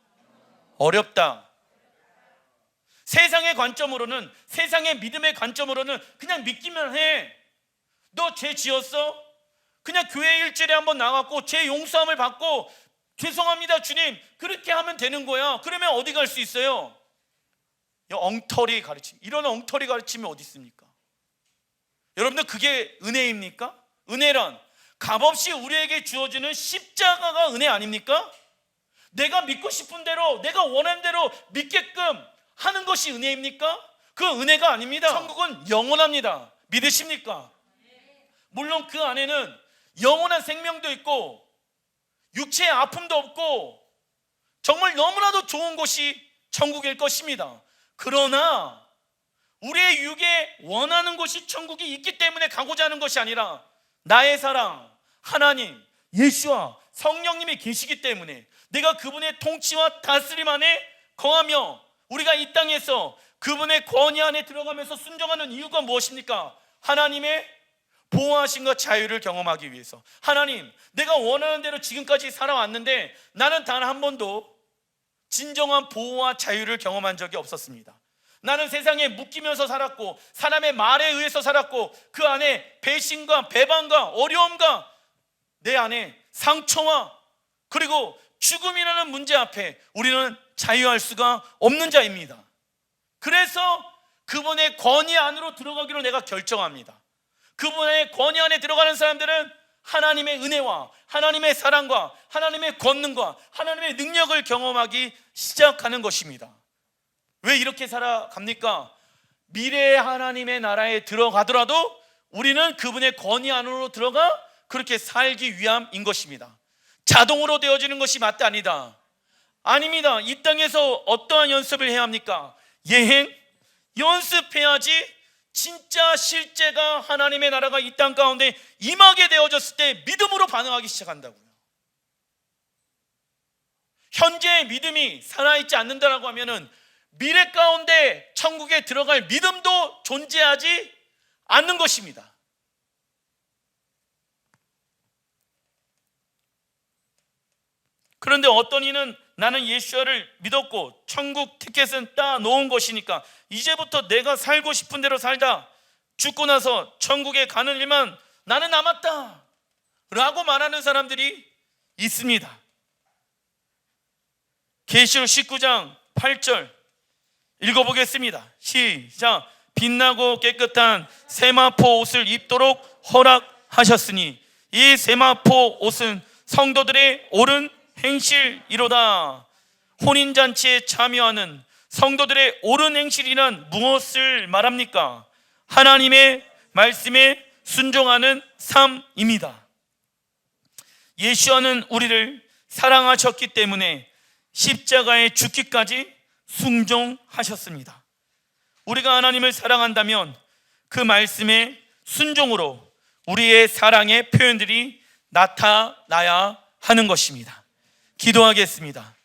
어렵다. 세상의 관점으로는, 세상의 믿음의 관점으로는 그냥 믿기만 해. 너 죄 지었어? 그냥 교회 일주일에 한번 나갔고 죄 용서함을 받고 죄송합니다 주님 그렇게 하면 되는 거야. 그러면 어디 갈 수 있어요? 엉터리 가르침, 이런 엉터리 가르침이 어디 있습니까? 여러분들 그게 은혜입니까? 은혜란 값없이 우리에게 주어지는 십자가가 은혜 아닙니까? 내가 믿고 싶은 대로, 내가 원하는 대로 믿게끔 하는 것이 은혜입니까? 그 은혜가 아닙니다. 천국은 영원합니다. 믿으십니까? 물론 그 안에는 영원한 생명도 있고 육체의 아픔도 없고 정말 너무나도 좋은 곳이 천국일 것입니다. 그러나 우리의 육에 원하는 곳이 천국이 있기 때문에 가고자 하는 것이 아니라 나의 사랑, 하나님, 예수와 성령님이 계시기 때문에 내가 그분의 통치와 다스림 안에 거하며 우리가 이 땅에서 그분의 권위 안에 들어가면서 순종하는 이유가 무엇입니까? 하나님의 보호하심과 자유를 경험하기 위해서. 하나님, 내가 원하는 대로 지금까지 살아왔는데 나는 단 한 번도 진정한 보호와 자유를 경험한 적이 없었습니다. 나는 세상에 묶이면서 살았고 사람의 말에 의해서 살았고 그 안에 배신과 배반과 어려움과 내 안에 상처와 그리고 죽음이라는 문제 앞에 우리는 자유할 수가 없는 자입니다. 그래서 그분의 권위 안으로 들어가기로 내가 결정합니다. 그분의 권위 안에 들어가는 사람들은 하나님의 은혜와 하나님의 사랑과 하나님의 권능과 하나님의 능력을 경험하기 시작하는 것입니다. 왜 이렇게 살아갑니까? 미래의 하나님의 나라에 들어가더라도 우리는 그분의 권위 안으로 들어가 그렇게 살기 위함인 것입니다. 자동으로 되어지는 것이 맞다 아니다. 아닙니다. 이 땅에서 어떠한 연습을 해야 합니까? 예행? 연습해야지 진짜 실제가 하나님의 나라가 이 땅 가운데 임하게 되어졌을 때 믿음으로 반응하기 시작한다고요. 현재의 믿음이 살아있지 않는다라고 하면은 미래 가운데 천국에 들어갈 믿음도 존재하지 않는 것입니다. 그런데 어떤 이는 나는 예수를 믿었고 천국 티켓은 따 놓은 것이니까 이제부터 내가 살고 싶은 대로 살다 죽고 나서 천국에 가는 일만 나는 남았다 라고 말하는 사람들이 있습니다. 계시록 19장 8절 읽어보겠습니다. 시작. 빛나고 깨끗한 세마포 옷을 입도록 허락하셨으니 이 세마포 옷은 성도들의 옳은 행실이로다. 혼인잔치에 참여하는 성도들의 옳은 행실이란 무엇을 말합니까? 하나님의 말씀에 순종하는 삶입니다. 예수와는 우리를 사랑하셨기 때문에 십자가에 죽기까지 순종하셨습니다. 우리가 하나님을 사랑한다면 그 말씀의 순종으로 우리의 사랑의 표현들이 나타나야 하는 것입니다. 기도하겠습니다.